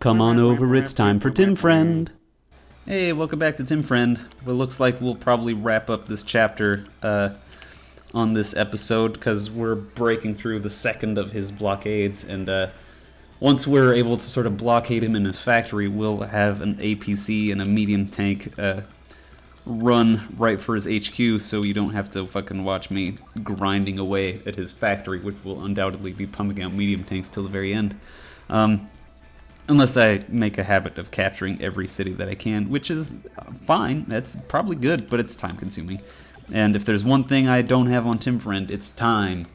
Come on over, it's time for Tim Friend. Hey, welcome back to Tim Friend. Well, it looks like we'll probably wrap up this chapter on this episode because we're breaking through the second of his blockades, and once we're able to sort of blockade him in his factory, we'll have an APC and a medium tank run right for his HQ, so you don't have to fucking watch me grinding away at his factory, which will undoubtedly be pumping out medium tanks till the very end. Unless I make a habit of capturing every city that I can, which is fine. That's probably good, but it's time consuming. And if there's one thing I don't have on Tim Friend, it's time.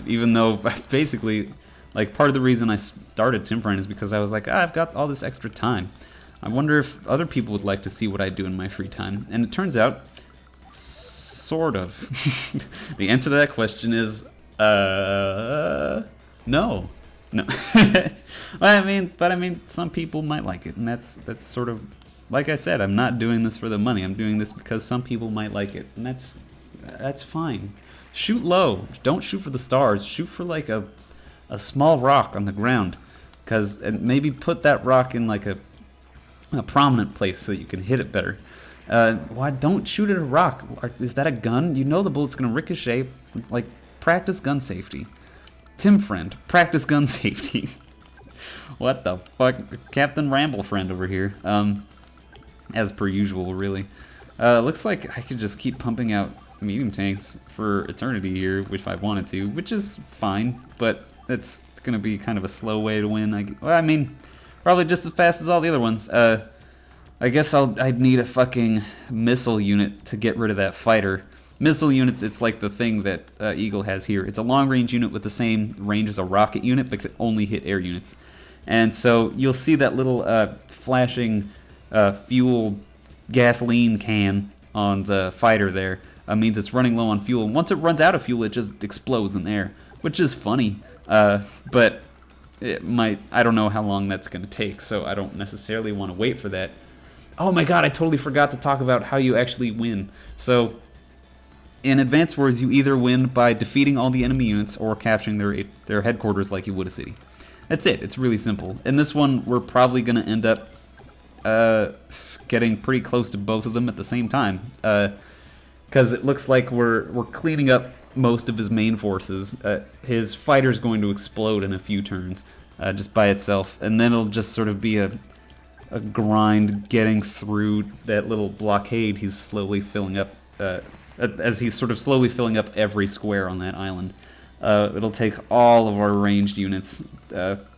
Even though basically, like, part of the reason I started Tim Friend is because I was like, I've got all this extra time. I wonder if other people would like to see what I do in my free time. And it turns out, sort of. The answer to that question is, no. No. I mean, some people might like it, and that's sort of, like I said, I'm not doing this for the money. I'm doing this because some people might like it, and that's fine. Shoot low. Don't shoot for the stars. Shoot for like a small rock on the ground, and maybe put that rock in like a prominent place so that you can hit it better. Why don't shoot at a rock? Is that a gun? You know the bullet's gonna ricochet. Like, practice gun safety. Tim Friend, practice gun safety. What the fuck? Captain Ramble Friend over here. As per usual, really. Looks like I could just keep pumping out medium tanks for eternity here, if I wanted to, which is fine, but it's gonna be kind of a slow way to win. I mean, probably just as fast as all the other ones. I guess I'd need a fucking missile unit to get rid of that fighter. Missile units, it's like the thing that Eagle has here. It's a long-range unit with the same range as a rocket unit, but can only hit air units. And so you'll see that little flashing fuel gasoline can on the fighter there. Means it's running low on fuel. And once it runs out of fuel, it just explodes in the air, which is funny. But it might, I don't know how long that's going to take, so I don't necessarily want to wait for that. Oh my god, I totally forgot to talk about how you actually win. So in Advance Wars, you either win by defeating all the enemy units or capturing their headquarters like you would a city. That's it. It's really simple. In this one, we're probably going to end up getting pretty close to both of them at the same time, because it looks like we're cleaning up most of his main forces. His fighter's going to explode in a few turns just by itself, and then it'll just sort of be a grind getting through that little blockade he's slowly filling up. As he's sort of slowly filling up every square on that island. It'll take all of our ranged units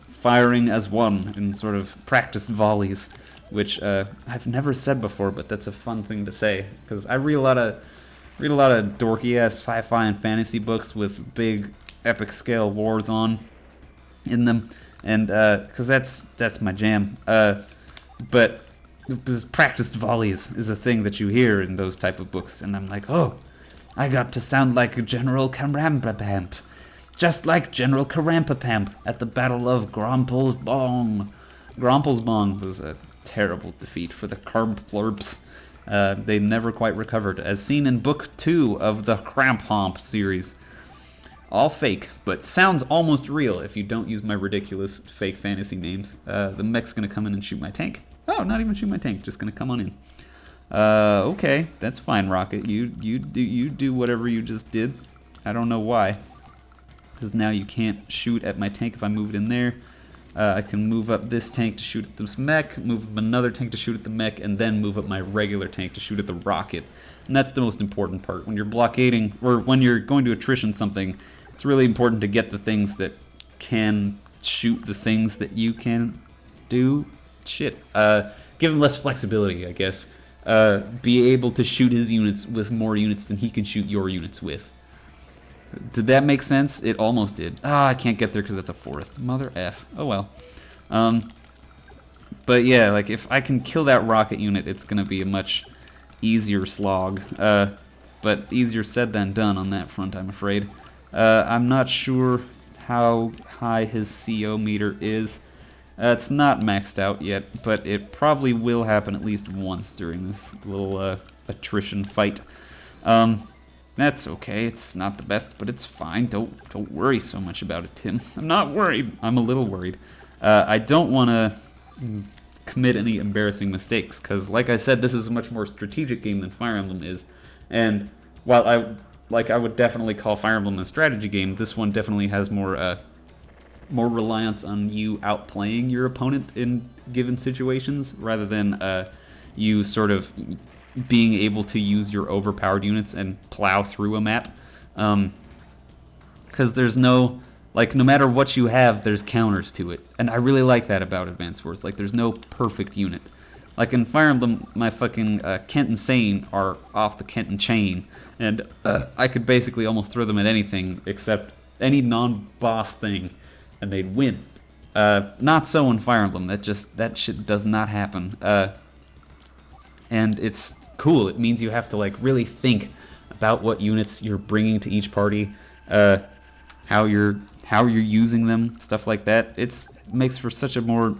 firing as one in sort of practiced volleys, which I've never said before, but that's a fun thing to say, because I read a lot of dorky-ass sci-fi and fantasy books with big epic scale wars in them, and because that's my jam. But practiced volleys is a thing that you hear in those type of books, and I'm like, oh, I got to sound like General Karampapamp, just like General Karampapamp at the Battle of Grompelsbong. Grompelsbong was a terrible defeat for the Karmplurps. They never quite recovered, as seen in Book 2 of the Krampomp series. All fake, but sounds almost real if you don't use my ridiculous fake fantasy names. The mech's gonna come in and shoot my tank. Oh, not even shoot my tank, just gonna come on in. Okay, that's fine, Rocket. You do whatever you just did. I don't know why, because now you can't shoot at my tank if I move it in there. I can move up this tank to shoot at this mech, move up another tank to shoot at the mech, and then move up my regular tank to shoot at the rocket. And that's the most important part. When you're blockading, or when you're going to attrition something, it's really important to get the things that can shoot the things that you can do. Shit. Give him less flexibility, I guess. Be able to shoot his units with more units than he can shoot your units with. Did that make sense? It almost did. I can't get there because it's a forest. Mother F. Oh well. But yeah, like, if I can kill that rocket unit, it's going to be a much easier slog. But easier said than done on that front, I'm afraid. I'm not sure how high his CO meter is. It's not maxed out yet, but it probably will happen at least once during this little attrition fight. That's okay. It's not the best, but it's fine. Don't worry so much about it, Tim. I'm not worried. I'm a little worried. I don't want to commit any embarrassing mistakes, because like I said, this is a much more strategic game than Fire Emblem is. And while I would definitely call Fire Emblem a strategy game, this one definitely has more reliance on you outplaying your opponent in given situations, rather than you sort of being able to use your overpowered units and plow through a map. Because there's no matter what you have, there's counters to it. And I really like that about Advance Wars. Like, there's no perfect unit. Like in Fire Emblem, my fucking Kent and Sane are off the Kent and Chain, and I could basically almost throw them at anything except any non-boss thing, and they'd win. Not so in Fire Emblem. That shit does not happen. And it's cool. It means you have to really think about what units you're bringing to each party, how you're using them, stuff like that. It makes for such a more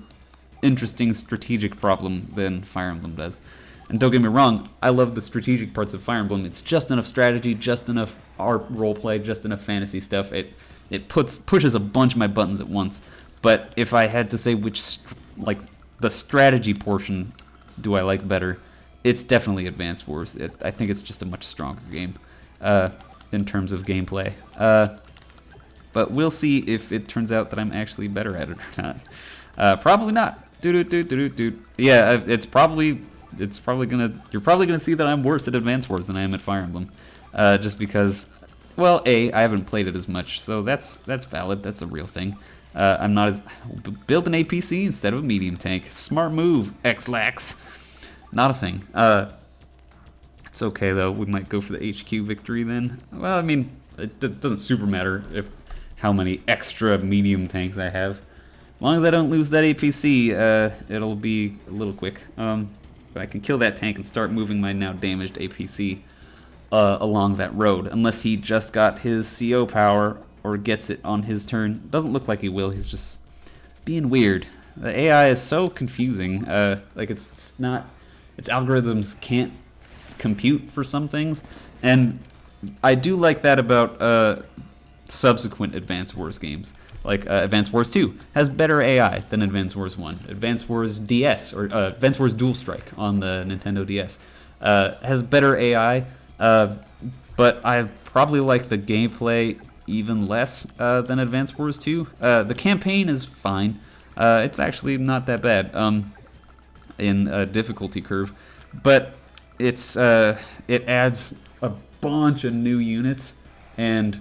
interesting strategic problem than Fire Emblem does. And don't get me wrong, I love the strategic parts of Fire Emblem. It's just enough strategy, just enough art roleplay, just enough fantasy stuff. It pushes a bunch of my buttons at once. But if I had to say which the strategy portion do I like better, it's definitely Advance Wars. I think it's just a much stronger game in terms of gameplay. But we'll see if it turns out that I'm actually better at it or not. Probably not. Yeah, you're probably gonna see that I'm worse at Advance Wars than I am at Fire Emblem, just because, well, I haven't played it as much, so that's valid. That's a real thing. I'm not as build an APC instead of a medium tank. Smart move, X-Lax. Not a thing. It's okay though. We might go for the HQ victory then. Well, I mean, it doesn't super matter how many extra medium tanks I have. As long as I don't lose that APC, it'll be a little quick. But I can kill that tank and start moving my now damaged APC along that road. Unless he just got his CO power or gets it on his turn. Doesn't look like he will. He's just being weird. The AI is so confusing. It's not... Its algorithms can't compute for some things. And I do like that about subsequent Advance Wars games. Advance Wars 2 has better AI than Advance Wars 1. Advance Wars DS, or Advance Wars Dual Strike on the Nintendo DS, has better AI, but I probably like the gameplay even less than Advance Wars 2. The campaign is fine. It's actually not that bad in difficulty curve, but it adds a bunch of new units and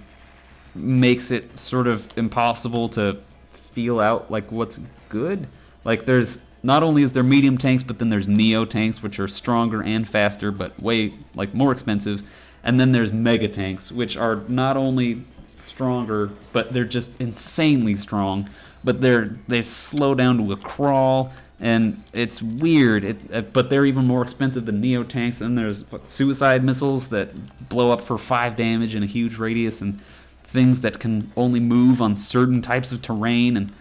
makes it sort of impossible to feel out what's good. There's not only is there medium tanks, but then there's Neo tanks, which are stronger and faster, but way more expensive. And then there's Mega tanks, which are not only stronger, but they're just insanely strong. But they slow down to a crawl, and it's weird. But they're even more expensive than Neo tanks. And there's suicide missiles that blow up for 5 damage in a huge radius, and things that can only move on certain types of terrain, and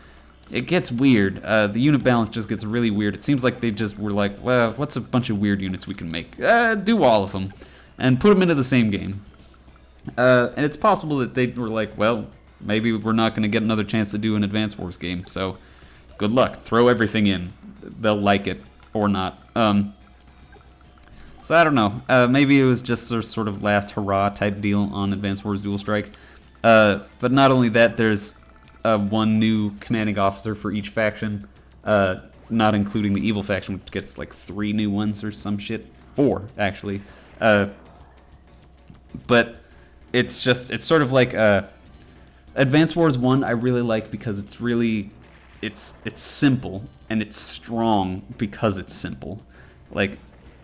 it gets weird. The unit balance just gets really weird. It seems like they just were like, well, what's a bunch of weird units we can make? Do all of them, and put them into the same game. And it's possible that they were like, well, maybe we're not going to get another chance to do an Advance Wars game, so good luck. Throw everything in. They'll like it or not. So I don't know. Maybe it was just a sort of last hurrah type deal on Advance Wars Dual Strike. But not only that, there's one new commanding officer for each faction, not including the evil faction, which gets 3 new ones or some shit. 4, actually. But it's sort of like Advance Wars 1 I really like because it's simple, and it's strong because it's simple.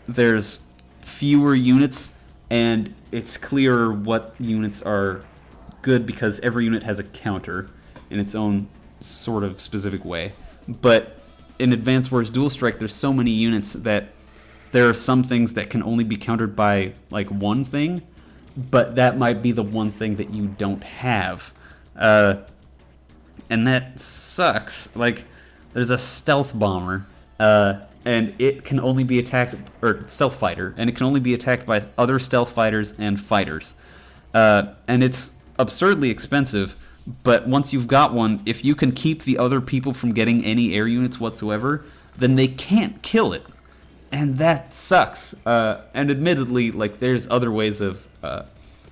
There's fewer units, and it's clearer what units are good because every unit has a counter in its own sort of specific way. But in Advance Wars Dual Strike, there's so many units that there are some things that can only be countered by one thing, but that might be the one thing that you don't have. And that sucks. There's a stealth bomber, and it can only be attacked, or stealth fighter, and it can only be attacked by other stealth fighters and fighters. And it's absurdly expensive, But once you've got one, if you can keep the other people from getting any air units whatsoever, then they can't kill it. And that sucks. And admittedly, like, there's other ways of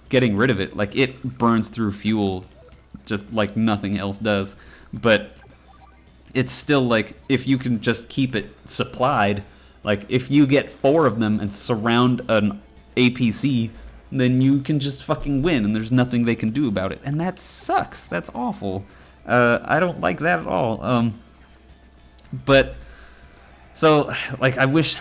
getting rid of it. Like, it burns through fuel just like nothing else does. But it's still, like, if you can just keep it supplied, like, if you get 4 of them and surround an APC, then you can just fucking win, and there's nothing they can do about it. And that sucks. That's awful. I don't like that at all. But, so, like, I wish...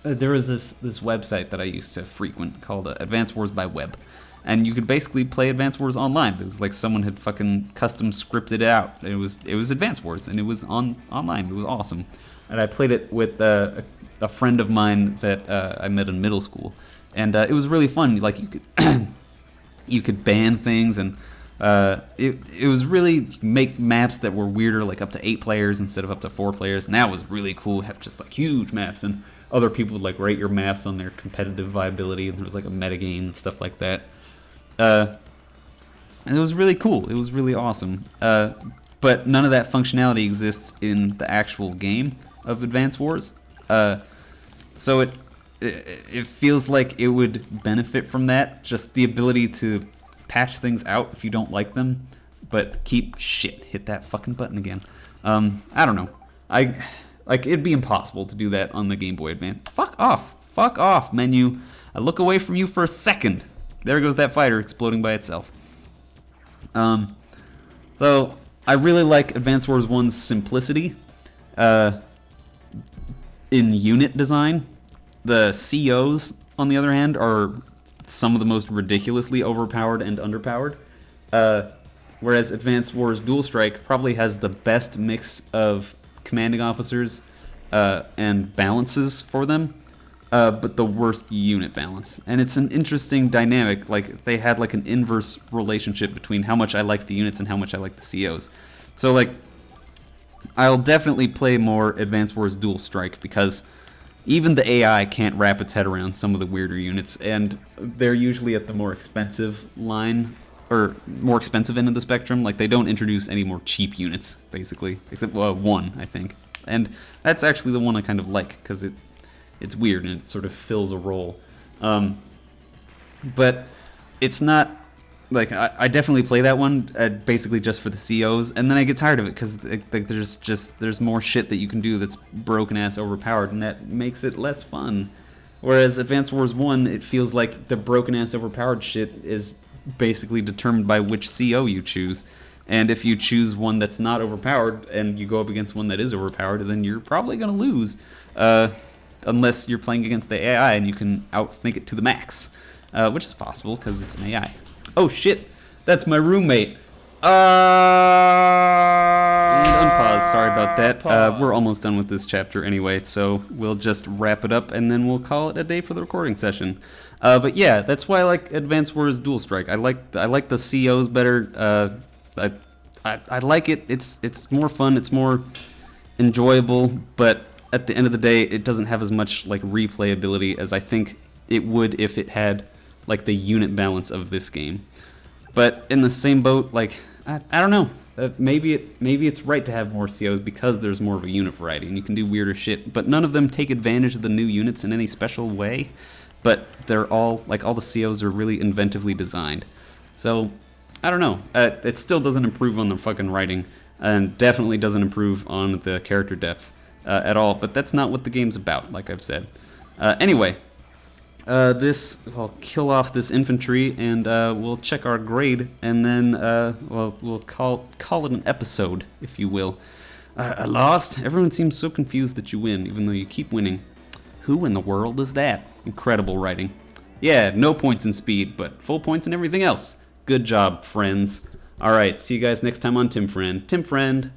there was this website that I used to frequent called Advance Wars by Web. And you could basically play Advance Wars online. It was like someone had fucking custom scripted it out. It was Advance Wars, and it was online. It was awesome. And I played it with a friend of mine that I met in middle school. And it was really fun. Like, you could you could ban things, and it was really, you could make maps that were weirder, like up to 8 players instead of up to 4 players, and that was really cool. Have just like huge maps, and other people would like rate your maps on their competitive viability, and there was like a metagame and stuff like that. And it was really cool. It was really awesome. But none of that functionality exists in the actual game of Advance Wars. So it feels like it would benefit from that, just the ability to patch things out if you don't like them, but hit that fucking button again. I don't know. It'd be impossible to do that on the Game Boy Advance. Fuck off, menu. I look away from you for a second. There goes that fighter exploding by itself. So I really like Advance Wars 1's simplicity in unit design. The COs, on the other hand, are some of the most ridiculously overpowered and underpowered. Whereas Advance Wars Dual Strike probably has the best mix of commanding officers and balances for them, but the worst unit balance. And it's an interesting dynamic. Like, they had like an inverse relationship between how much I like the units and how much I like the COs. So, like, I'll definitely play more Advance Wars Dual Strike because even the AI can't wrap its head around some of the weirder units, and they're usually at the more expensive line, or more expensive end of the spectrum. Like, they don't introduce any more cheap units, basically, except one, I think. And that's actually the one I kind of like, because it's weird and it sort of fills a role. But it's not, like, I definitely play that one basically just for the COs, and then I get tired of it because there's more shit that you can do that's broken ass overpowered, and that makes it less fun. Whereas Advance Wars 1, it feels like the broken ass overpowered shit is basically determined by which CO you choose. And if you choose one that's not overpowered and you go up against one that is overpowered, then you're probably going to lose. Unless you're playing against the AI and you can outthink it to the max. Which is possible because it's an AI. Oh shit, that's my roommate. And unpause, sorry about that. We're almost done with this chapter anyway, so we'll just wrap it up and then we'll call it a day for the recording session. But yeah, that's why I like Advance Wars Dual Strike. I like the COs better. I like it. It's more fun. It's more enjoyable. But at the end of the day, it doesn't have as much like replayability as I think it would if it had like the unit balance of this game. But in the same boat, like I don't know. Maybe it's right to have more COs because there's more of a unit variety and you can do weirder shit. But none of them take advantage of the new units in any special way. But they're all like all the COs are really inventively designed. So I don't know. It still doesn't improve on the fucking writing, and definitely doesn't improve on the character depth at all. But that's not what the game's about, like I've said. Anyway, I'll kill off this infantry, and we'll check our grade, and then we'll call it an episode, if you will. I lost. Everyone seems so confused that you win, even though you keep winning. Who in the world is that? Incredible writing. Yeah, no points in speed, but full points in everything else. Good job, friends. Alright, see you guys next time on Tim Friend. Tim Friend.